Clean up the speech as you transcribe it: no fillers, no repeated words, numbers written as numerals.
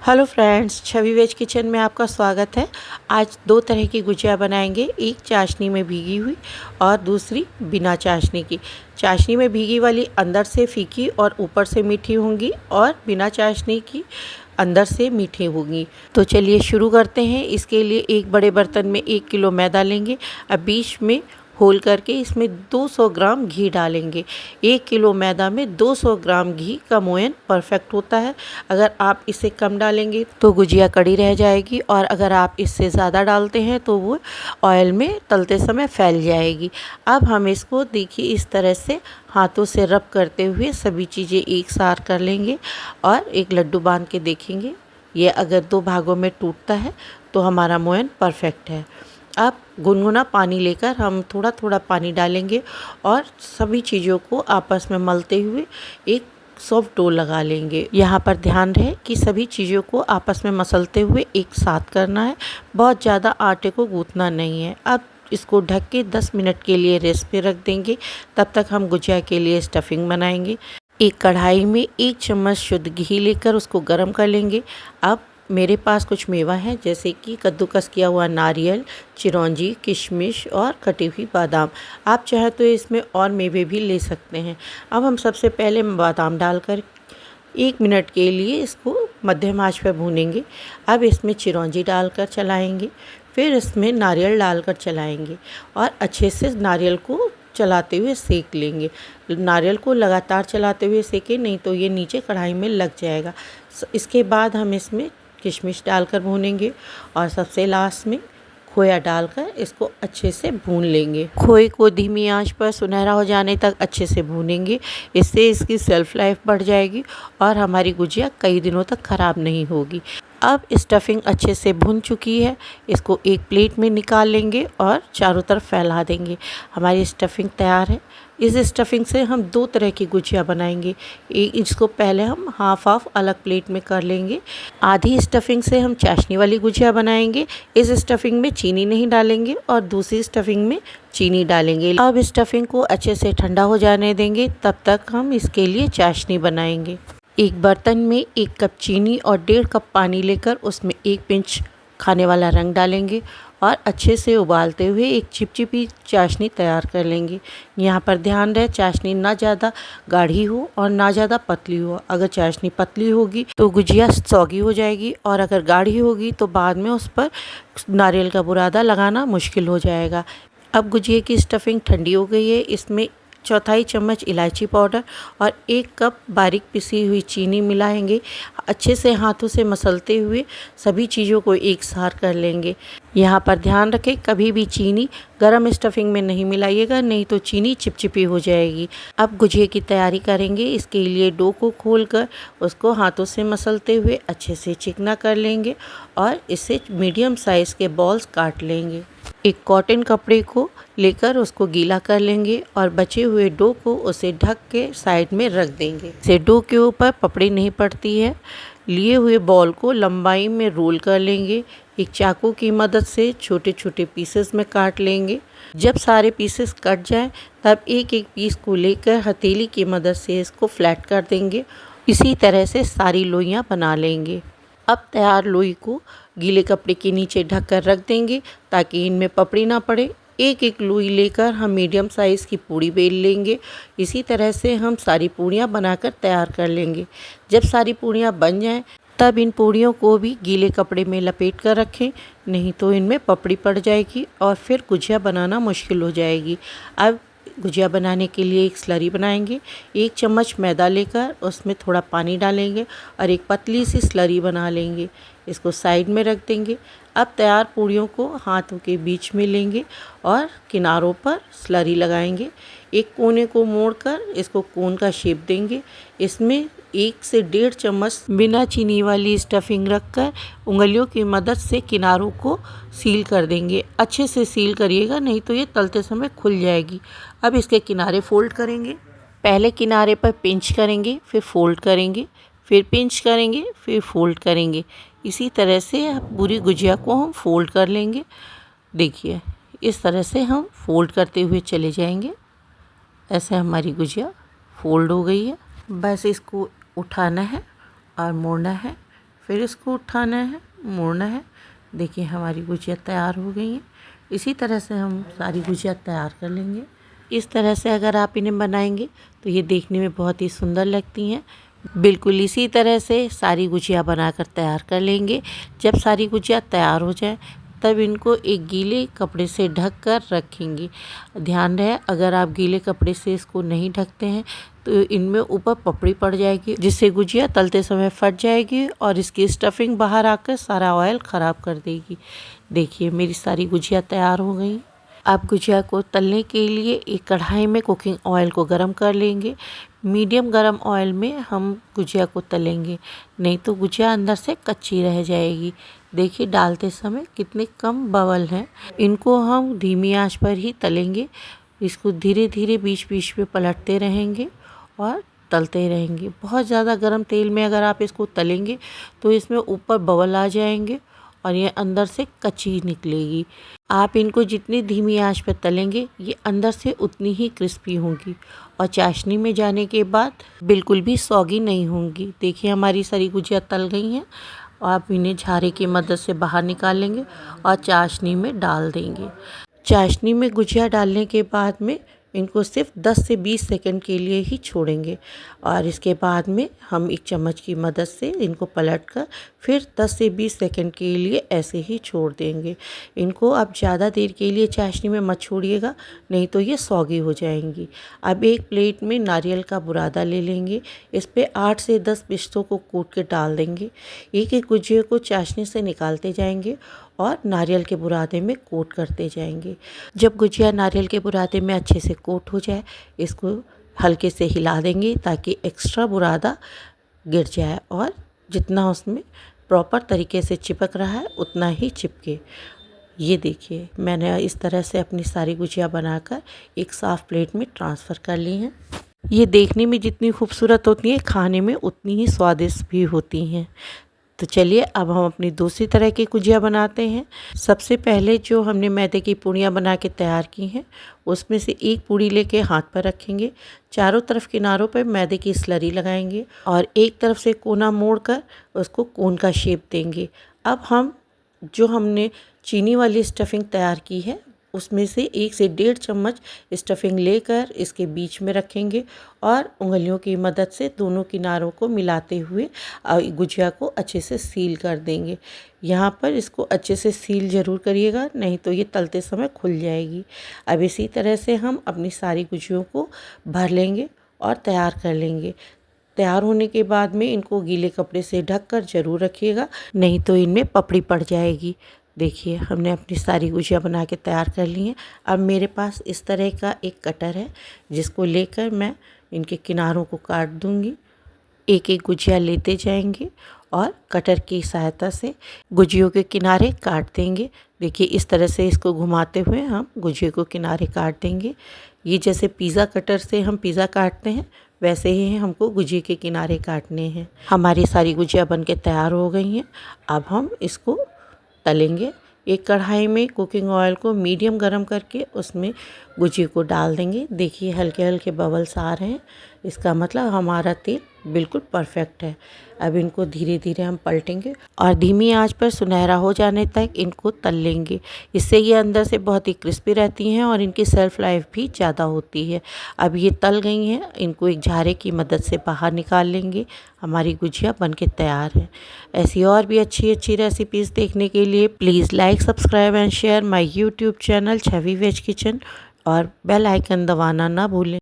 Hello friends, छवि veg kitchen में आपका स्वागत है। आज दो तरह की गुजिया बनाएंगे, एक चाशनी में भीगी हुई और दूसरी बिना चाशनी की। चाशनी में भीगी वाली अंदर से फीकी और ऊपर से मीठी होंगी और बिना चाशनी की अंदर से मीठी होंगी। तो चलिए शुरू करते हैं। इसके लिए एक बड़े बर्तन में 1 किलो मैदा लेंगे। अब बीच में होल करके इसमें 200 ग्राम घी डालेंगे। 1 किलो मैदा में 200 ग्राम घी का मोयन परफेक्ट होता है। अगर आप इससे कम डालेंगे तो गुजिया कड़ी रह जाएगी और अगर आप इससे ज़्यादा डालते हैं तो वो ऑयल में तलते समय फैल जाएगी। अब हम इसको देखिए इस तरह से हाथों से रब करते हुए सभी चीज़ें एक साथ कर लेंगे और एक लड्डू बांध के देखेंगे। ये अगर 2 भागों में टूटता है तो हमारा मोयन परफेक्ट है। अब गुनगुना पानी लेकर हम थोड़ा थोड़ा पानी डालेंगे और सभी चीज़ों को आपस में मलते हुए एक सॉफ्ट डो लगा लेंगे। यहाँ पर ध्यान रहे कि सभी चीज़ों को आपस में मसलते हुए एक साथ करना है, बहुत ज़्यादा आटे को गूंथना नहीं है। अब इसको ढक के 10 मिनट के लिए रेस्ट पे रख देंगे। तब तक हम गुजिया के लिए स्टफिंग बनाएंगे। एक कढ़ाई में 1 चम्मच शुद्ध घी लेकर उसको गर्म कर लेंगे। अब मेरे पास कुछ मेवा है, जैसे कि कद्दूकस किया हुआ नारियल, चिरौंजी, किशमिश और कटी हुई बादाम। आप चाहे तो इसमें और मेवे भी ले सकते हैं। अब हम सबसे पहले बादाम डालकर 1 मिनट के लिए इसको मध्यम आंच पर भूनेंगे। अब इसमें चिरौंजी डालकर चलाएंगे, फिर इसमें नारियल डालकर चलाएंगे और अच्छे से नारियल को चलाते हुए सेक लेंगे। नारियल को लगातार चलाते हुए सेकें, नहीं तो ये नीचे कढ़ाई में लग जाएगा। इसके बाद हम इसमें किशमिश डालकर भूनेंगे और सबसे लास्ट में खोया डालकर इसको अच्छे से भून लेंगे। खोए को धीमी आंच पर सुनहरा हो जाने तक अच्छे से भूनेंगे। इससे इसकी सेल्फ लाइफ बढ़ जाएगी और हमारी गुजिया कई दिनों तक ख़राब नहीं होगी। अब स्टफिंग अच्छे से भुन चुकी है, इसको एक प्लेट में निकाल लेंगे और चारों तरफ फैला देंगे। हमारी स्टफिंग तैयार है। इस स्टफिंग से हम 2 तरह की गुजिया बनाएंगे। इसको पहले हम हाफ अलग प्लेट में कर लेंगे। आधी स्टफिंग से हम चाशनी वाली गुजिया बनाएंगे। इस स्टफिंग में चीनी नहीं डालेंगे और दूसरी स्टफिंग में चीनी डालेंगे। अब स्टफिंग को अच्छे से ठंडा हो जाने देंगे, तब तक हम इसके लिए चाशनी बनाएंगे। एक बर्तन में 1 कप चीनी और 1.5 कप पानी लेकर उसमें 1 पिंच खाने वाला रंग डालेंगे और अच्छे से उबालते हुए एक चिपचिपी चाशनी तैयार कर लेंगे। यहाँ पर ध्यान रहे चाशनी ना ज़्यादा गाढ़ी हो और ना ज़्यादा पतली हो। अगर चाशनी पतली होगी तो गुजिया सौगी हो जाएगी और अगर गाढ़ी होगी तो बाद में उस पर नारियल का बुरादा लगाना मुश्किल हो जाएगा। अब गुजिया की स्टफिंग ठंडी हो गई है। इसमें 1/4 चम्मच इलायची पाउडर और 1 कप बारीक पिसी हुई चीनी मिलाएंगे। अच्छे से हाथों से मसलते हुए सभी चीज़ों को एक साथ कर लेंगे। यहाँ पर ध्यान रखें कभी भी चीनी गरम स्टफिंग में नहीं मिलाइएगा, नहीं तो चीनी चिपचिपी हो जाएगी। अब गुजिया की तैयारी करेंगे। इसके लिए डो को खोलकर उसको हाथों से मसलते हुए अच्छे से चिकना कर लेंगे और इससे मीडियम साइज़ के बॉल्स काट लेंगे। एक कॉटन कपड़े को लेकर उसको गीला कर लेंगे और बचे हुए डो को उसे ढक के साइड में रख देंगे। इससे डो के ऊपर पपड़ी नहीं पड़ती है। लिए हुए बॉल को लंबाई में रोल कर लेंगे। एक चाकू की मदद से छोटे छोटे पीसेस में काट लेंगे। जब सारे पीसेस कट जाएं तब एक एक पीस को लेकर हथेली की मदद से इसको फ्लैट कर देंगे। इसी तरह से सारी लोइयां बना लेंगे। अब तैयार लोई को गीले कपड़े के नीचे ढक कर रख देंगे ताकि इनमें पपड़ी ना पड़े। एक एक लोई लेकर हम मीडियम साइज़ की पूड़ी बेल लेंगे। इसी तरह से हम सारी पूड़ियाँ बनाकर तैयार कर लेंगे। जब सारी पूड़ियाँ बन जाएं तब इन पूड़ियों को भी गीले कपड़े में लपेट कर रखें, नहीं तो इनमें पपड़ी पड़ जाएगी और फिर गुजिया बनाना मुश्किल हो जाएगी। अब गुजिया बनाने के लिए एक स्लरी बनाएंगे। 1 चम्मच मैदा लेकर उसमें थोड़ा पानी डालेंगे और एक पतली सी स्लरी बना लेंगे। इसको साइड में रख देंगे। अब तैयार पूड़ियों को हाथों के बीच में लेंगे और किनारों पर स्लरी लगाएंगे। एक कोने को मोड़कर इसको कोन का शेप देंगे। इसमें 1 से 1.5 चम्मच बिना चीनी वाली स्टफिंग रखकर उंगलियों की मदद से किनारों को सील कर देंगे। अच्छे से सील करिएगा, नहीं तो ये तलते समय खुल जाएगी। अब इसके किनारे फोल्ड करेंगे। पहले किनारे पर पिंच करेंगे, फिर फोल्ड करेंगे, फिर पिंच करेंगे, फिर फोल्ड करेंगे। इसी तरह से पूरी गुजिया को हम फोल्ड कर लेंगे। देखिए इस तरह से हम फोल्ड करते हुए चले जाएंगे। ऐसे हमारी गुजिया फोल्ड हो गई है। बस इसको उठाना है और मोड़ना है, फिर इसको उठाना है, मोड़ना है। देखिए हमारी गुजिया तैयार हो गई हैं। इसी तरह से हम सारी गुजिया तैयार कर लेंगे। इस तरह से अगर आप इन्हें बनाएंगे तो ये देखने में बहुत ही सुंदर लगती हैं। बिल्कुल इसी तरह से सारी गुजिया बनाकर तैयार कर लेंगे। जब सारी गुजिया तैयार हो जाए तब इनको एक गीले कपड़े से ढक कर रखेंगे। ध्यान रहे, अगर आप गीले कपड़े से इसको नहीं ढकते हैं तो इनमें ऊपर पपड़ी पड़ जाएगी, जिससे गुजिया तलते समय फट जाएगी और इसकी स्टफिंग बाहर आकर सारा ऑयल ख़राब कर देगी। देखिए मेरी सारी गुजिया तैयार हो गई। अब गुजिया को तलने के लिए एक कढ़ाई में कुकिंग ऑयल को गरम कर लेंगे। मीडियम गरम ऑयल में हम गुजिया को तलेंगे, नहीं तो गुजिया अंदर से कच्ची रह जाएगी। देखिए डालते समय कितने कम बबल हैं। इनको हम धीमी आंच पर ही तलेंगे। इसको धीरे धीरे बीच बीच में पलटते रहेंगे और तलते रहेंगे। बहुत ज़्यादा गरम तेल में अगर आप इसको तलेंगे तो इसमें ऊपर बबल आ जाएंगे और ये अंदर से कच्ची निकलेगी। आप इनको जितनी धीमी आंच पर तलेंगे ये अंदर से उतनी ही क्रिस्पी होंगी और चाशनी में जाने के बाद बिल्कुल भी सौगी नहीं होंगी। देखिए हमारी सारी गुजिया तल गई हैं। आप इन्हें झारे की मदद से बाहर निकाल लेंगे और चाशनी में डाल देंगे। चाशनी में गुजिया डालने के बाद में इनको सिर्फ 10 से 20 सेकंड के लिए ही छोड़ेंगे और इसके बाद में हम एक चम्मच की मदद से इनको पलटकर फिर 10 से 20 सेकंड के लिए ऐसे ही छोड़ देंगे। इनको आप ज़्यादा देर के लिए चाशनी में मत छोड़िएगा, नहीं तो ये सौगी हो जाएंगी। अब एक प्लेट में नारियल का बुरादा ले लेंगे। इस पे 8 से 10 पिस्तों को कूट के डाल देंगे। एक एक गुजिया को चाशनी से निकालते जाएंगे और नारियल के बुरादे में कोट करते जाएंगे। जब गुजिया नारियल के बुरादे में अच्छे से कोट हो जाए, इसको हल्के से हिला देंगे ताकि एक्स्ट्रा बुरादा गिर जाए और जितना उसमें प्रॉपर तरीके से चिपक रहा है उतना ही चिपके। ये देखिए मैंने इस तरह से अपनी सारी गुजिया बनाकर एक साफ़ प्लेट में ट्रांसफ़र कर ली हैं। ये देखने में जितनी खूबसूरत होती हैं, खाने में उतनी ही स्वादिष्ट भी होती हैं। तो चलिए अब हम अपनी दूसरी तरह की गुजिया बनाते हैं। सबसे पहले जो हमने मैदे की पूड़ियाँ बना के तैयार की हैं, उसमें से एक पूड़ी लेके हाथ पर रखेंगे। चारों तरफ किनारों पर मैदे की स्लरी लगाएंगे और एक तरफ से कोना मोड़कर उसको कोन का शेप देंगे। अब हम जो हमने चीनी वाली स्टफिंग तैयार की है उसमें से 1 से 1.5 चम्मच स्टफिंग लेकर इसके बीच में रखेंगे और उंगलियों की मदद से दोनों किनारों को मिलाते हुए गुजिया को अच्छे से सील कर देंगे। यहाँ पर इसको अच्छे से सील ज़रूर करिएगा, नहीं तो ये तलते समय खुल जाएगी। अब इसी तरह से हम अपनी सारी गुजियों को भर लेंगे और तैयार कर लेंगे। तैयार होने के बाद में इनको गीले कपड़े से ढक कर ज़रूर रखिएगा, नहीं तो इनमें पपड़ी पड़ जाएगी। देखिए हमने अपनी सारी गुजिया बना के तैयार कर ली हैं। अब मेरे पास इस तरह का एक कटर है जिसको लेकर मैं इनके किनारों को काट दूंगी। एक एक गुजिया लेते जाएंगे और कटर की सहायता से गुजियों के किनारे काट देंगे। देखिए इस तरह से इसको घुमाते हुए हम गुजिया को किनारे काट देंगे। ये जैसे पिज़्ज़ा कटर से हम पिज़्ज़ा काटते हैं वैसे ही हमको गुजिया के किनारे काटने हैं। हमारी सारी गुजिया बन के तैयार हो गई हैं। अब हम इसको तलेंगे। एक कढ़ाई में कुकिंग ऑयल को मीडियम गरम करके उसमें गुजिया को डाल देंगे। देखिए हल्के हल्के बबल्स आ रहे हैं, इसका मतलब हमारा तेल बिल्कुल परफेक्ट है। अब इनको धीरे धीरे हम पलटेंगे और धीमी आंच पर सुनहरा हो जाने तक इनको तल लेंगे। इससे ये अंदर से बहुत ही क्रिस्पी रहती हैं और इनकी सेल्फ लाइफ भी ज़्यादा होती है। अब ये तल गई हैं, इनको एक झारे की मदद से बाहर निकाल लेंगे। हमारी गुजिया बनके तैयार है। ऐसी और भी अच्छी अच्छी रेसिपीज़ देखने के लिए please like, subscribe and share my YouTube channel Chhavi veg kitchen और बेल आइकन दबाना ना भूलें।